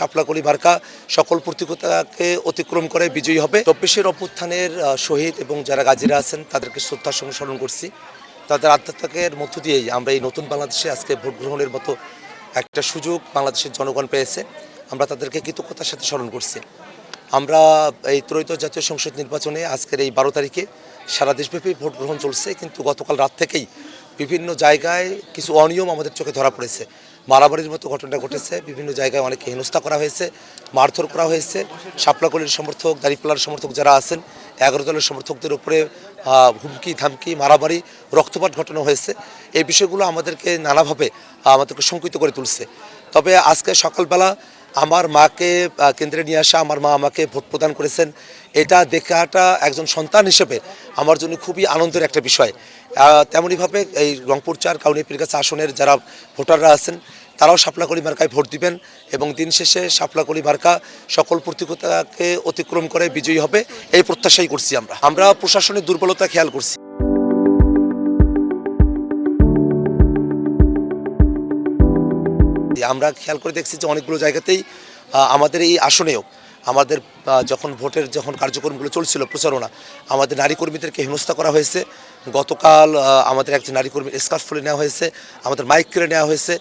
শাপলাকলি মার্কা সকল প্রতিকূলতাকে অতিক্রম করে বিজয়ী হবে। ২৪ অভ্যুত্থানের শহীদ এবং যারা গাজীরা আছেন তাদেরকে শ্রদ্ধার সঙ্গে স্মরণ করছি। তাদের আত্মত্যাগের মধ্য দিয়েই আমরা এই নতুন বাংলাদেশে আজকে ভোট গ্রহণের মতো একটা সুযোগ বাংলাদেশের জনগণ পেয়েছে। আমরা তাদেরকে কৃতজ্ঞতার সাথে স্মরণ করছি। আমরা এই ত্রয়োদশ জাতীয় সংসদ নির্বাচনে আজকের এই ১২ তারিখে সারা দেশব্যাপী ভোট গ্রহণ চলছে, কিন্তু গতকাল রাত থেকেই বিভিন্ন জায়গায় কিছু অনিয়ম আমাদের চোখে ধরা পড়েছে। মারামারির মতো ঘটনা ঘটেছে, বিভিন্ন জায়গায় অনেকে হেনস্থা করা হয়েছে, মারধর করা হয়েছে। শাপলাকলির সমর্থক, দাঁড়িপাল্লার সমর্থক যারা আছেন ১১ দলের সমর্থকদের উপরে হুমকি ধামকি, মারামারি, রক্তপাত ঘটানো হয়েছে। এই বিষয়গুলো আমাদেরকে নানাভাবে আমাদেরকে শঙ্কিত করে তুলছে। তবে আজকে সকালবেলা আমার মাকে কেন্দ্রে নিয়ে আসা, আমার মা আমাকে ভোট প্রদান করেছেন, এটা দেখাটা একজন সন্তান হিসেবে আমার জন্য খুবই আনন্দের একটা বিষয়। তেমনইভাবে এই রংপুর ৪ কাউনিয়া পীরগাছা আসনের যারা ভোটাররা আছেন তারাও শাপলাকলি মার্কায় ভোট দিবেন এবং দিন শেষে শাপলাকলি মার্কা সকল প্রতিকূলতাকে অতিক্রম করে বিজয়ী হবে, এই প্রত্যাশাই করছি। আমরা প্রশাসনের দুর্বলতা খেয়াল করছি। আমরা খেয়াল করে দেখছি যে অনেকগুলো জায়গাতেই আমাদের এই আসনেও আমাদের যখন ভোটের কার্যক্রমগুলো চলছিল, প্রচারণা, আমাদের নারী কর্মীদেরকে হেনস্থা করা হয়েছে। গতকাল আমাদের একজন নারী কর্মীর স্কার্ফ খুলে নেওয়া হয়েছে, আমাদের মাইক কেড়ে নেওয়া হয়েছে।